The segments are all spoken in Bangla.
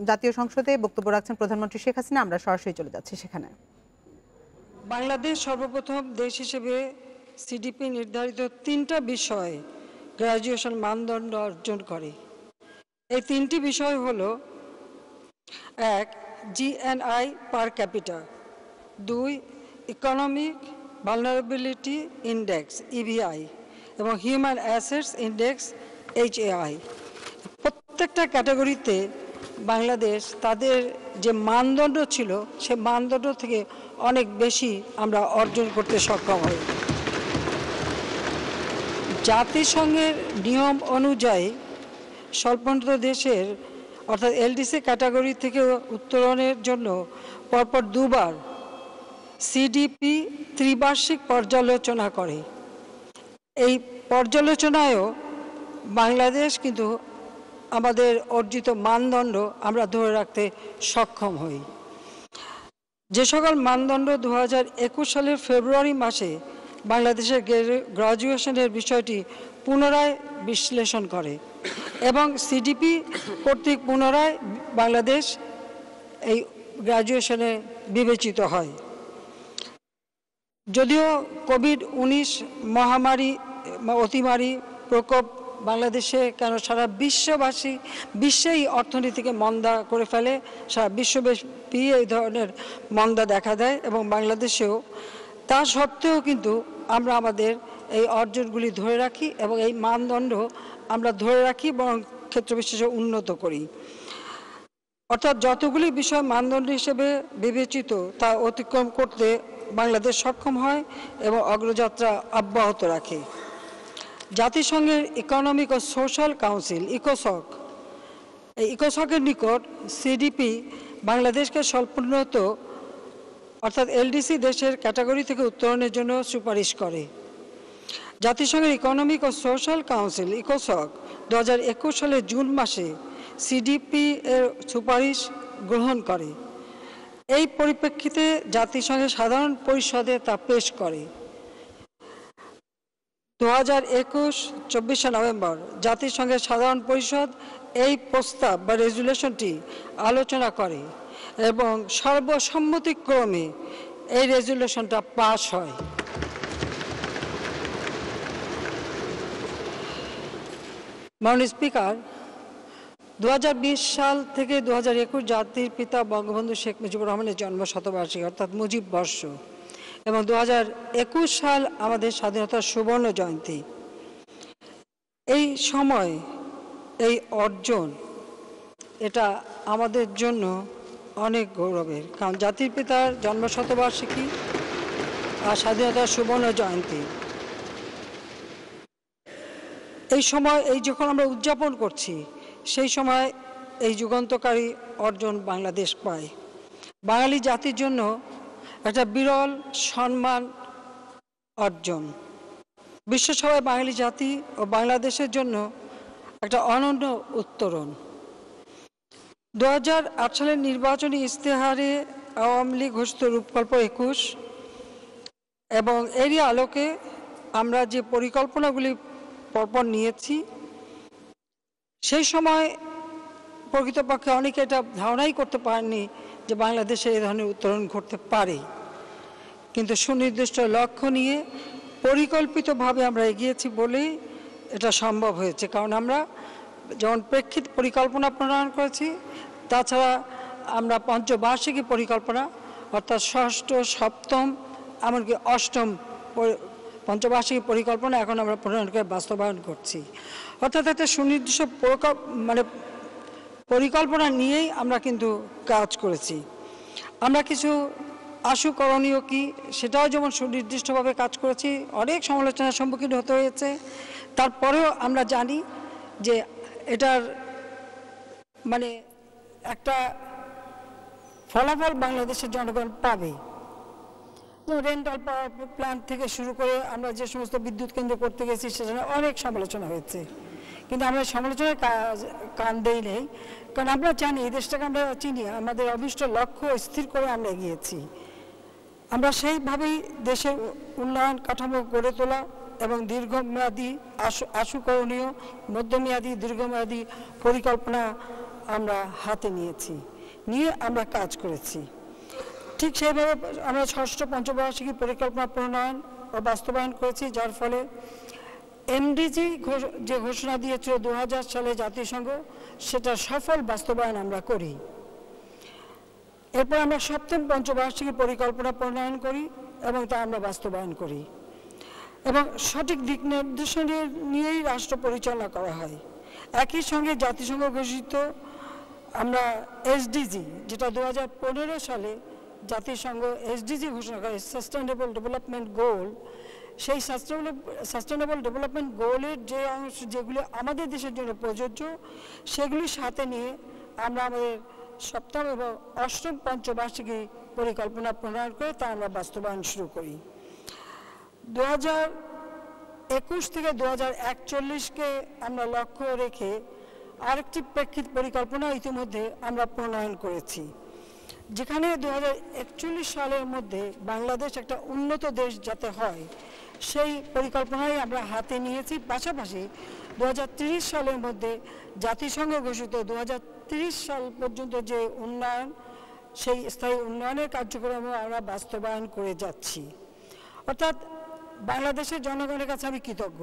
জাতীয় সংসদে বক্তব্য রাখছেন প্রধানমন্ত্রী শেখ হাসিনা। আমরা সরাসরি চলে যাচ্ছি সেখানে। বাংলাদেশ সর্বপ্রথম দেশ হিসেবে সিডিপি নির্ধারিত 3টা বিষয়ে গ্র্যাজুয়েশন মানদণ্ড অর্জন করে। এই 3টি বিষয় হলো: 1, GNI per capita; 2, economic vulnerability index EVI; এবং হিউম্যান অ্যাসেটস ইন্ডেক্স এইচএআই। প্রত্যেকটা ক্যাটাগরিতে বাংলাদেশ তাদের যে মানদণ্ড ছিল সে মানদণ্ড থেকে অনেক বেশি আমরা অর্জন করতে সক্ষম হই। জাতিসংঘের নিয়ম অনুযায়ী স্বল্পোন্নত দেশের অর্থাৎ এলডিসি ক্যাটাগরি থেকে উত্তরণের জন্য পরপর 2বার সিডিপি ত্রিবার্ষিক পর্যালোচনা করে। এই পর্যালোচনায়ও বাংলাদেশ কিন্তু আমাদের অর্জিত মানদণ্ড আমরা ধরে রাখতে সক্ষম হই। যে সকল মানদণ্ড 2021 সালের ফেব্রুয়ারি মাসে বাংলাদেশের গ্র্যাজুয়েশনের বিষয়টি পুনরায় বিশ্লেষণ করে এবং সিডিপি কর্তৃক পুনরায় বাংলাদেশ এই গ্র্যাজুয়েশনে বিবেচিত হয়। যদিও কোভিড-19 মহামারী অতিমারী প্রকোপ বাংলাদেশে কেন সারা বিশ্বেই অর্থনীতিকে মন্দা করে ফেলে, সারা বিশ্বব্যাপী এই ধরনের মন্দা দেখা দেয় এবং বাংলাদেশেও। তা সত্ত্বেও কিন্তু আমরা আমাদের এই অর্জনগুলি ধরে রাখি এবং এই মানদণ্ড আমরা ধরে রাখি বরং ক্ষেত্রবিশেষে উন্নত করি। অর্থাৎ যতগুলি বিষয় মানদণ্ড হিসেবে বিবেচিত তা অতিক্রম করতে বাংলাদেশ সক্ষম হয় এবং অগ্রযাত্রা অব্যাহত রাখে। জাতিসংঘের ইকোনমিক ও সোশ্যাল কাউন্সিল ইকোসক, এই ইকোসকের নিকট সিডিপি বাংলাদেশকে স্বল্পোন্নত অর্থাৎ এলডিসি দেশের ক্যাটাগরি থেকে উত্তরণের জন্য সুপারিশ করে। জাতিসংঘের ইকোনমিক ও সোশ্যাল কাউন্সিল ইকোসক 2021 সালের জুন মাসে সিডিপি এর সুপারিশ গ্রহণ করে। এই পরিপ্রেক্ষিতে জাতিসংঘের সাধারণ পরিষদে তা পেশ করে। 2021 নভেম্বর জাতিসংঘের সাধারণ পরিষদ এই প্রস্তাব বা রেজুলেশনটি আলোচনা করে এবং সর্বসম্মতিক্রমে এই রেজুলেশনটা পাশ হয়। মাননীয় স্পিকার, 2020 সাল থেকে 2021 জাতির পিতা বঙ্গবন্ধু শেখ মুজিবুর রহমানের জন্ম শতবার্ষিকী অর্থাৎ মুজিব বর্ষ এবং 2021 সাল আমাদের স্বাধীনতার সুবর্ণ জয়ন্তী। এই সময় এই অর্জন এটা আমাদের জন্য অনেক গৌরবের, কারণ জাতির পিতার জন্ম শতবার্ষিকী আর স্বাধীনতার সুবর্ণ জয়ন্তী এই সময় যখন আমরা উদযাপন করছি সেই সময় এই যুগান্তকারী অর্জন বাংলাদেশ পায়। বাঙালি জাতির জন্য একটা বিরল সম্মান অর্জন। বিশ্বসভায় বাঙালি জাতি ও বাংলাদেশের জন্য একটা অনন্য উত্তরণ। 2008 সালের নির্বাচনী ইশতেহারে আওয়ামী লীগ ঘোষিত রূপকল্প 21 এবং এরই আলোকে আমরা যে পরিকল্পনাগুলি পরপর নিয়েছি সেই সময় প্রকৃতপক্ষে অনেকে এটা ধারণাই করতে পারেননি যে বাংলাদেশে এই ধরনের উত্তরণ ঘটতে পারে, কিন্তু সুনির্দিষ্ট লক্ষ্য নিয়ে পরিকল্পিতভাবে আমরা এগিয়েছি বলেই এটা সম্ভব হয়েছে। কারণ আমরা যেমন প্রেক্ষিত পরিকল্পনা প্রণয়ন করেছি, তাছাড়া আমরা পঞ্চবার্ষিকী পরিকল্পনা অর্থাৎ ষষ্ঠ, সপ্তম, এমনকি অষ্টম পঞ্চবার্ষিকী পরিকল্পনা এখন আমরা প্রণয়ন করে বাস্তবায়ন করছি। অর্থাৎ একটা সুনির্দিষ্ট পরিকল্পনা নিয়েই আমরা কিন্তু কাজ করেছি। আমরা কিছু আশু করণীয় কি সেটাও যেমন সুনির্দিষ্টভাবে কাজ করেছি, অনেক সমালোচনার সম্মুখীন হতে হয়েছে, তারপরেও আমরা জানি যে এটার একটা ফলাফল বাংলাদেশের জনগণ পাবে। রেন্টাল পাওয়ার প্ল্যান্ট থেকে শুরু করে আমরা যে সমস্ত বিদ্যুৎ কেন্দ্র করতে গেছি সেখানে অনেক সমালোচনা হয়েছে, কিন্তু আমরা সমালোচনায় কান দেই নেই, কারণ আমরা জানি এই দেশটাকে আমরা চিনি, আমাদের অভিষ্ট লক্ষ্য স্থির করে আমরা এগিয়েছি। আমরা সেইভাবেই দেশের উন্নয়ন কাঠামো গড়ে তোলা এবং দীর্ঘমেয়াদী আশু করণীয়, মধ্যমেয়াদী, দীর্ঘমেয়াদী পরিকল্পনা আমরা হাতে নিয়ে আমরা কাজ করেছি। ঠিক সেইভাবে আমরা ষষ্ঠ পঞ্চবার্ষিকী পরিকল্পনা প্রণয়ন ও বাস্তবায়ন করেছি, যার ফলে এমডিজি যে ঘোষণা দিয়েছিল 2000 সালে জাতিসংঘ, সেটা সফল বাস্তবায়ন আমরা করি। এরপর আমরা সপ্তম পঞ্চবার্ষিকী পরিকল্পনা প্রণয়ন করি এবং তা আমরা বাস্তবায়ন করি এবং সঠিক দিক নির্দেশনা নিয়েই রাষ্ট্র পরিচালনা করা হয়। একই সঙ্গে জাতিসংঘ ঘোষিত আমরা এসডিজি, যেটা 2015 সালে জাতিসংঘ এসডিজি ঘোষণা করে, সাস্টেনেবল ডেভেলপমেন্ট গোল, সেই সাস্টেনেবল ডেভেলপমেন্ট গোলের যে অংশ যেগুলি আমাদের দেশের জন্য প্রযোজ্য, সেগুলির সাথে নিয়ে আমরা আমাদের সপ্তম এবং অষ্টম পঞ্চবার্ষিকী পরিকল্পনা প্রণয়ন করে তা আমরা বাস্তবায়ন শুরু করি। 2021 থেকে 2041কে আমরা লক্ষ্য রেখে আরেকটি প্রেক্ষিত পরিকল্পনা ইতিমধ্যে আমরা প্রণয়ন করেছি, যেখানে 2041 সালের মধ্যে বাংলাদেশ একটা উন্নত দেশ যাতে হয় সেই পরিকল্পনাই আমরা হাতে নিয়েছি। পাশাপাশি 2030 সালের মধ্যে জাতিসংঘ ঘোষিত 2030 সাল পর্যন্ত যে উন্নয়ন, সেই স্থায়ী উন্নয়নের কার্যক্রমও আমরা বাস্তবায়ন করে যাচ্ছি। অর্থাৎ বাংলাদেশের জনগণের কাছে আমি কৃতজ্ঞ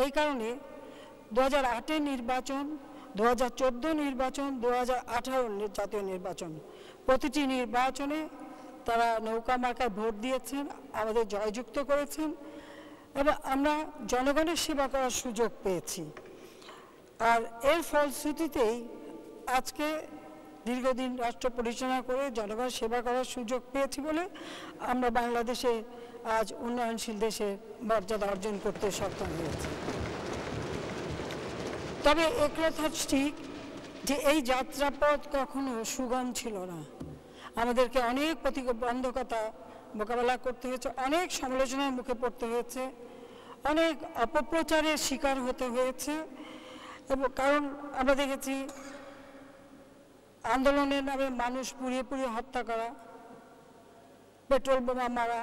এই কারণে 2008 নির্বাচন, 2014 নির্বাচন, 2018 জাতীয় নির্বাচন, প্রতিটি নির্বাচনে তারা নৌকা মার্কায় ভোট দিয়েছেন, আমাদের জয়যুক্ত করেছেন এবং আমরা জনগণের সেবা করার সুযোগ পেয়েছি। আর এর ফলশ্রুতিতেই আজকে দীর্ঘদিন রাষ্ট্র পরিচালনা করে জনগণের সেবা করার সুযোগ পেয়েছি বলে আমরা বাংলাদেশে আজ উন্নয়নশীল দেশের মর্যাদা অর্জন করতে সক্ষম হয়েছি। তবে একথা ঠিক যে এই যাত্রাপথ কখনো সুগম ছিল না। আমাদেরকে অনেক প্রতিবন্ধকতা মোকাবেলা করতে হয়েছে, অনেক সমালোচনার মুখে পড়তে হয়েছে, অনেক অপপ্রচারের শিকার হতে হয়েছে। এবং কারণ আমরা দেখেছি আন্দোলনের নামে মানুষ পুড়িয়ে পুড়িয়ে হত্যা করা, পেট্রোল বোমা মারা,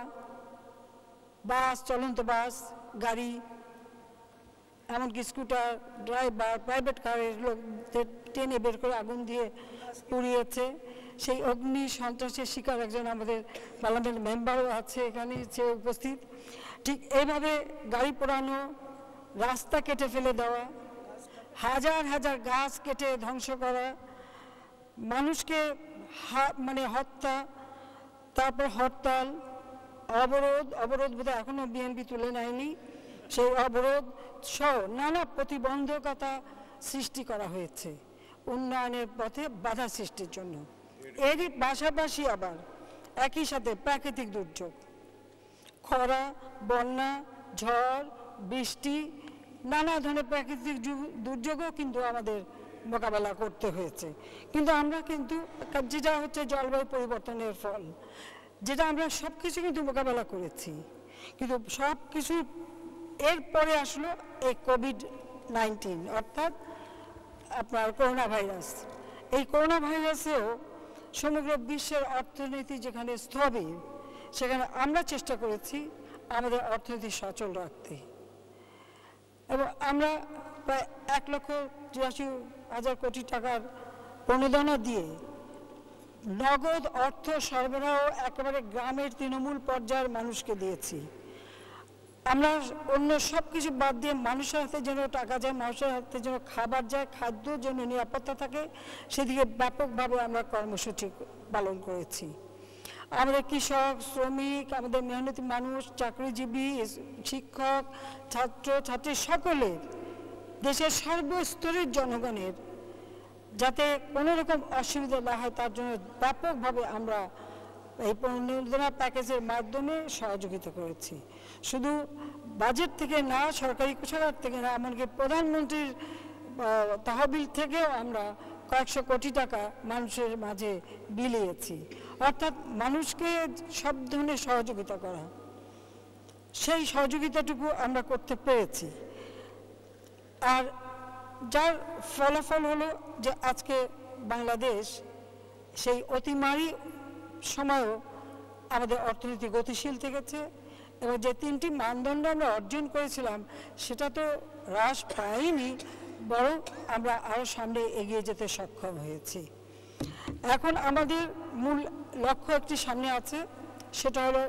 বাস, চলন্ত বাস, গাড়ি, এমনকি স্কুটার, ড্রাইভার, প্রাইভেট কারের লোকদের টেনে বের করে আগুন দিয়ে পুড়িয়েছে। সেই অগ্নি সন্ত্রাসের শিকার একজন আমাদের পার্লামেন্ট মেম্বারও আছে এখানে, সে উপস্থিত। ঠিক এইভাবে গাড়ি পোড়ানো, রাস্তা কেটে ফেলে দেওয়া, হাজার হাজার গাছ কেটে ধ্বংস করা, মানুষকে হত্যা, তারপর হরতাল, অবরোধ বোধহয় এখনো বিএনপি তুলে নেয়নি, সেই অবরোধ সহ নানা প্রতিবন্ধকতা সৃষ্টি করা হয়েছে উন্নয়নের পথে বাধা সৃষ্টির জন্য। এরই পাশাপাশি আবার একই সাথে প্রাকৃতিক দুর্যোগ, খরা, বন্যা, ঝড়, বৃষ্টি, নানা ধরনের প্রাকৃতিক দুর্যোগও কিন্তু আমাদের মোকাবেলা করতে হয়েছে। কিন্তু আমরা কিন্তু যেটা হচ্ছে জলবায়ু পরিবর্তনের ফল, যেটা আমরা সব কিছু কিন্তু মোকাবেলা করেছি, কিন্তু সব কিছু এরপরে আসলো এই কোভিড-19 অর্থাৎ আপনার করোনা ভাইরাস। এই করোনা ভাইরাসেও সমগ্র বিশ্বের অর্থনীতি যেখানে স্থবির, সেখানে আমরা চেষ্টা করেছি আমাদের অর্থনীতি সচল রাখতে এবং আমরা প্রায় 1,83,000 কোটি টাকার প্রণোদনা দিয়ে নগদ অর্থ সরবরাহ একেবারে গ্রামের তৃণমূল পর্যায়ের মানুষকে দিয়েছি। আমরা অন্য সব কিছু বাদ দিয়ে মানুষের হাতে যেন টাকা যায়, মানুষের হাতে যেন খাবার যায়, খাদ্য যেন নিরাপত্তা থাকে, সেদিকে ব্যাপকভাবে আমরা কর্মসূচি পালন করেছি। আমাদের কৃষক, শ্রমিক, আমাদের মেহনতি মানুষ, চাকরিজীবী, শিক্ষক, ছাত্র ছাত্রী সকলের, দেশের সর্বস্তরের জনগণের যাতে কোনো রকম অসুবিধা না হয় তার জন্য ব্যাপকভাবে আমরা এই প্রণোদনা প্যাকেজের মাধ্যমে সহযোগিতা করেছি। শুধু বাজেট থেকে না, সরকারি কোষাগার থেকে না, এমনকি প্রধানমন্ত্রীর তহবিল থেকেও আমরা কয়েকশো কোটি টাকা মানুষের মাঝে বিলিয়েছি। অর্থাৎ মানুষকে সব ধরনের সহযোগিতা করা, সেই সহযোগিতাটুকু আমরা করতে পেরেছি। আর যার ফলাফল হলো যে আজকে বাংলাদেশ সেই অতিমারী সময়ও আমাদের অর্থনীতি গতিশীল থেকেছে এবং যে 3টি মানদণ্ড আমরা অর্জন করেছিলাম সেটা তো হ্রাস পায়নি, বরং আমরা আরও সামনে এগিয়ে যেতে সক্ষম হয়েছি। এখন আমাদের মূল লক্ষ্য একটি সামনে আছে, সেটা হলো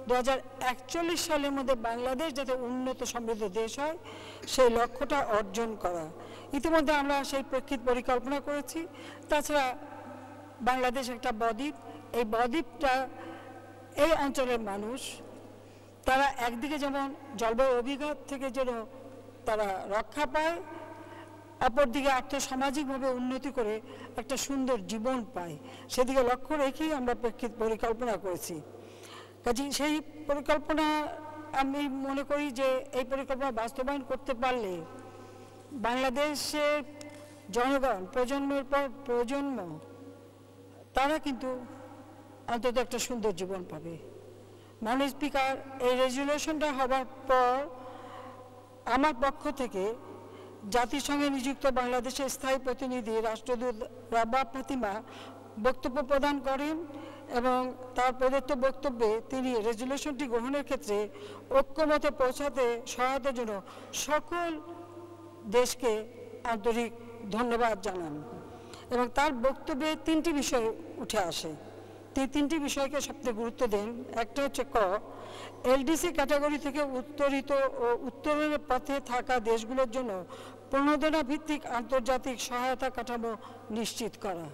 2041 সালের মধ্যে বাংলাদেশ যাতে উন্নত সমৃদ্ধ দেশ হয় সেই লক্ষ্যটা অর্জন করা। ইতিমধ্যে আমরা সেই প্রেক্ষিত পরিকল্পনা করেছি। তাছাড়া বাংলাদেশ একটা বদ্বীপ, এই বদ্বীপটা এই অঞ্চলের মানুষ তারা একদিকে যেমন জলবায়ু অভিঘাত থেকে যেন তারা রক্ষা পায়, অপরদিকে আর্থসামাজিকভাবে উন্নতি করে একটা সুন্দর জীবন পায়, সেদিকে লক্ষ্য রেখেই আমরা প্রেক্ষিত পরিকল্পনা করেছি। কাজে সেই পরিকল্পনা আমি মনে করি যে এই পরিকল্পনা বাস্তবায়ন করতে পারলে বাংলাদেশের জনগণ প্রজন্মের পর প্রজন্ম তারা কিন্তু অন্তত একটা সুন্দর জীবন পাবে। মাননীয় স্পিকার, এই রেজুলেশনটা হবার পর আমার পক্ষ থেকে জাতিসংঘে নিযুক্ত বাংলাদেশের স্থায়ী প্রতিনিধি রাষ্ট্রদূত রাব্বা ফাতিমা বক্তব্য প্রদান করেন এবং তার প্রদত্ত বক্তব্যে তিনি রেজুলেশনটি গ্রহণের ক্ষেত্রে ঐক্যমতে পৌঁছাতে সহায়তার জন্য সকল দেশকে আন্তরিক ধন্যবাদ জানান এবং তার বক্তব্যে তিনটি বিষয় উঠে আসে। তিনটি বিষয়কে সবচেয়ে গুরুত্ব দেন। একটা হচ্ছে এলডিসি ক্যাটাগরি থেকে উত্তরিত ও উত্তরণের পথে থাকা দেশগুলোর জন্য প্রণোদনা ভিত্তিক আন্তর্জাতিক সহায়তা কাঠামো নিশ্চিত করা।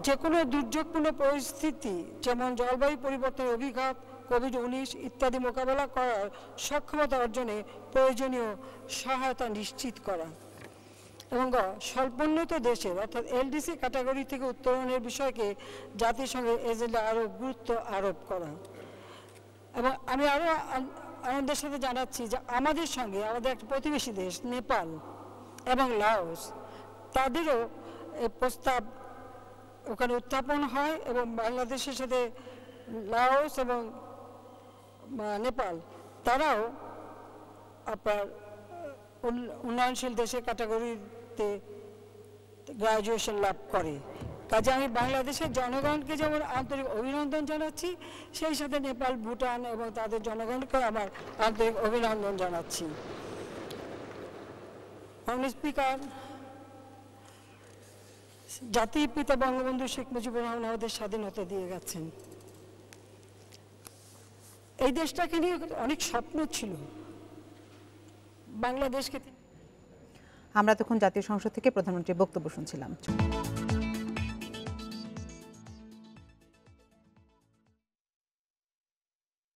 যে কোনো দুর্যোগপূর্ণ পরিস্থিতি যেমন জলবায়ু পরিবর্তনের অভিঘাত, কোভিড-19 ইত্যাদি মোকাবেলা করার সক্ষমতা অর্জনে প্রয়োজনীয় সহায়তা নিশ্চিত করা এবং স্বল্পোন্নত দেশের অর্থাৎ এলডিসি ক্যাটাগরি থেকে উত্তরণের বিষয়কে জাতিসংঘের এজেন্ডা আরও গুরুত্ব আরোপ করা। এবং আমি আরও আনন্দের সাথে জানাচ্ছি যে আমাদের সঙ্গে আমাদের একটা প্রতিবেশী দেশ নেপাল এবং লাওস, তাদেরও এই প্রস্তাব ওখানে উত্থাপন হয় এবং বাংলাদেশের সাথে লাওস এবং নেপাল তারাও আপনার উন্নয়নশীল দেশের ক্যাটাগরিতে গ্রাজুয়েশন লাভ করে। কাজে আমি বাংলাদেশের জনগণকে যেমন আন্তরিক অভিনন্দন জানাচ্ছি, সেই সাথে নেপাল, ভুটান এবং তাদের জনগণকে আমার আন্তরিক অভিনন্দন জানাচ্ছি। মাননীয় স্পিকার, জাতির পিতা বঙ্গবন্ধু শেখ মুজিবুর রহমান আমাদের স্বাধীনতা দিয়ে গেছেন। এই দেশটাকে নিয়ে অনেক স্বপ্ন ছিল বাংলাদেশকে। আমরা তখন জাতীয় সংসদ থেকে প্রধানমন্ত্রীর বক্তব্য শুনছিলাম।